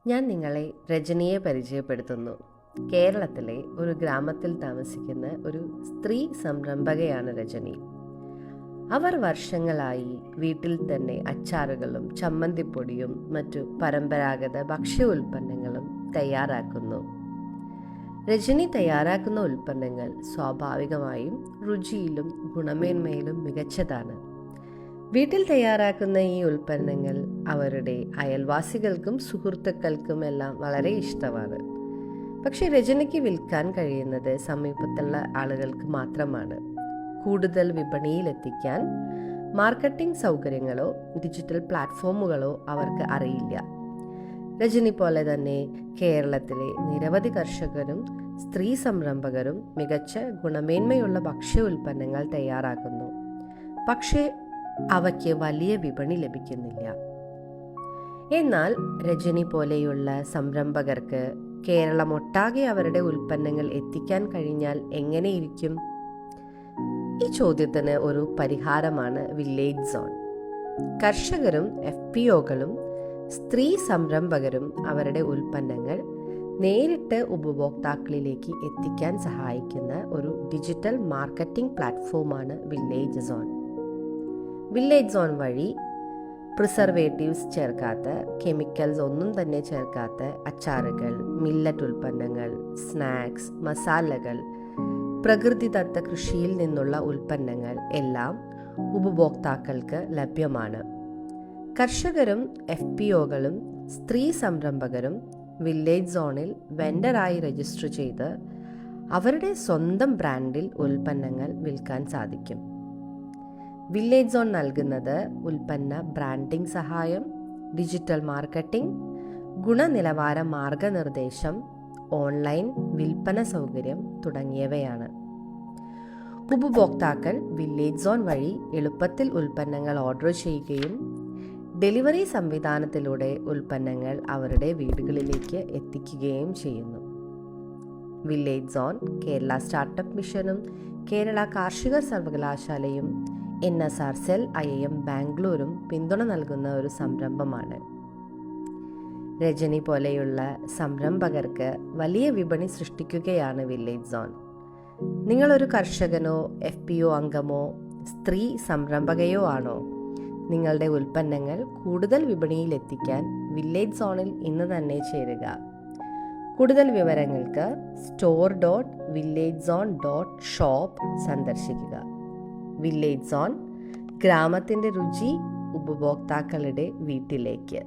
ഞാൻ നിങ്ങളെ രജനിയെ പരിചയപ്പെടുത്തുന്നു. കേരളത്തിലെ ഒരു ഗ്രാമത്തിൽ താമസിക്കുന്ന ഒരു സ്ത്രീ സംരംഭകയാണ് രജനി. അവർ വർഷങ്ങളായി വീട്ടിൽ തന്നെ അച്ചാറുകളും ചമ്മന്തിപ്പൊടിയും മറ്റു പരമ്പരാഗത ഭക്ഷ്യ ഉൽപ്പന്നങ്ങളും തയ്യാറാക്കുന്നു. രജനി തയ്യാറാക്കുന്ന ഉൽപ്പന്നങ്ങൾ സ്വാഭാവികമായും രുചിയിലും ഗുണമേന്മയിലും മികച്ചതാണ്. വീട്ടിൽ തയ്യാറാക്കുന്ന ഈ ഉൽപ്പന്നങ്ങൾ അവരുടെ അയൽവാസികൾക്കും സുഹൃത്തുക്കൾക്കും എല്ലാം വളരെ ഇഷ്ടമാണ്. പക്ഷേ രജനിക്ക് വിൽക്കാൻ കഴിയുന്നത് സമീപത്തുള്ള ആളുകൾക്ക് മാത്രമാണ്. കൂടുതൽ വിപണിയിലെത്തിക്കാൻ മാർക്കറ്റിംഗ് സൗകര്യങ്ങളോ ഡിജിറ്റൽ പ്ലാറ്റ്ഫോമുകളോ അവർക്ക് അറിയില്ല. രജനി പോലെ തന്നെ കേരളത്തിലെ നിരവധി കർഷകരും സ്ത്രീ സംരംഭകരും മികച്ച ഗുണമേന്മയുള്ള ഭക്ഷ്യ ഉൽപ്പന്നങ്ങൾ തയ്യാറാക്കുന്നു. പക്ഷേ അവയ്ക്ക് വലിയ വിപണി ലഭിക്കുന്നില്ല. എന്നാൽ രജനി പോലെയുള്ള സംരംഭകർക്ക് കേരളമൊട്ടാകെ അവരുടെ ഉൽപ്പന്നങ്ങൾ എത്തിക്കാൻ കഴിഞ്ഞാൽ എങ്ങനെയിരിക്കും? ഈ ചോദ്യത്തിന് ഒരു പരിഹാരമാണ് വില്ലേജ് സോൺ. കർഷകരും FPOകളും സ്ത്രീ സംരംഭകരും അവരുടെ ഉൽപ്പന്നങ്ങൾ നേരിട്ട് ഉപഭോക്താക്കളിലേക്ക് എത്തിക്കാൻ സഹായിക്കുന്ന ഒരു ഡിജിറ്റൽ മാർക്കറ്റിംഗ് പ്ലാറ്റ്ഫോമാണ് വില്ലേജ് സോൺ. വില്ലേജ് സോൺ വഴി പ്രിസർവേറ്റീവ്സ് ചേർക്കാത്ത, കെമിക്കൽസ് ഒന്നും തന്നെ ചേർക്കാത്ത അച്ചാറുകൾ, മില്ലറ്റ് ഉൽപ്പന്നങ്ങൾ, സ്നാക്സ്, മസാലകൾ, പ്രകൃതിദത്ത കൃഷിയിൽ നിന്നുള്ള ഉൽപ്പന്നങ്ങൾ എല്ലാം ഉപഭോക്താക്കൾക്ക് ലഭ്യമാണ്. കർഷകരും FPOകളും സ്ത്രീ സംരംഭകരും വില്ലേജ് സോണിൽ വെൻഡറായി രജിസ്റ്റർ ചെയ്ത് അവരുടെ സ്വന്തം ബ്രാൻഡിൽ ഉൽപ്പന്നങ്ങൾ വിൽക്കാൻ സാധിക്കും. വില്ലേജ് സോൺ നൽകുന്നത് ഉൽപ്പന്ന ബ്രാൻഡിംഗ് സഹായം, ഡിജിറ്റൽ മാർക്കറ്റിംഗ്, ഗുണനിലവാര മാർഗനിർദ്ദേശം, ഓൺലൈൻ വിൽപ്പന സൗകര്യം തുടങ്ങിയവയാണ്. ഉപഭോക്താക്കൾ വില്ലേജ് സോൺ വഴി എളുപ്പത്തിൽ ഉൽപ്പന്നങ്ങൾ ഓർഡർ ചെയ്യുകയും ഡെലിവറി സംവിധാനത്തിലൂടെ ഉൽപ്പന്നങ്ങൾ അവരുടെ വീടുകളിലേക്ക് എത്തിക്കുകയും ചെയ്യുന്നു. വില്ലേജ് സോൺ കേരള സ്റ്റാർട്ടപ്പ് മിഷനും കേരള കാർഷിക സർവകലാശാലയും NSR സെൽ IIM ബാംഗ്ലൂരും പിന്തുണ നൽകുന്ന ഒരു സംരംഭമാണ്. രജനി പോലെയുള്ള സംരംഭകർക്ക് വലിയ വിപണി സൃഷ്ടിക്കുകയാണ് വില്ലേജ് സോൺ. നിങ്ങളൊരു കർഷകനോ FPO അംഗമോ സ്ത്രീ സംരംഭകയോ ആണോ? നിങ്ങളുടെ ഉൽപ്പന്നങ്ങൾ കൂടുതൽ വിപണിയിലെത്തിക്കാൻ വില്ലേജ് സോണിൽ ഇന്ന് തന്നെ ചേരുക. കൂടുതൽ വിവരങ്ങൾക്ക് store.villagezone.shop സന്ദർശിക്കുക. വില്ലേജ് സോൺ, ഗ്രാമത്തിൻ്റെ രുചി ഉപഭോക്താക്കളുടെ വീട്ടിലേക്ക്.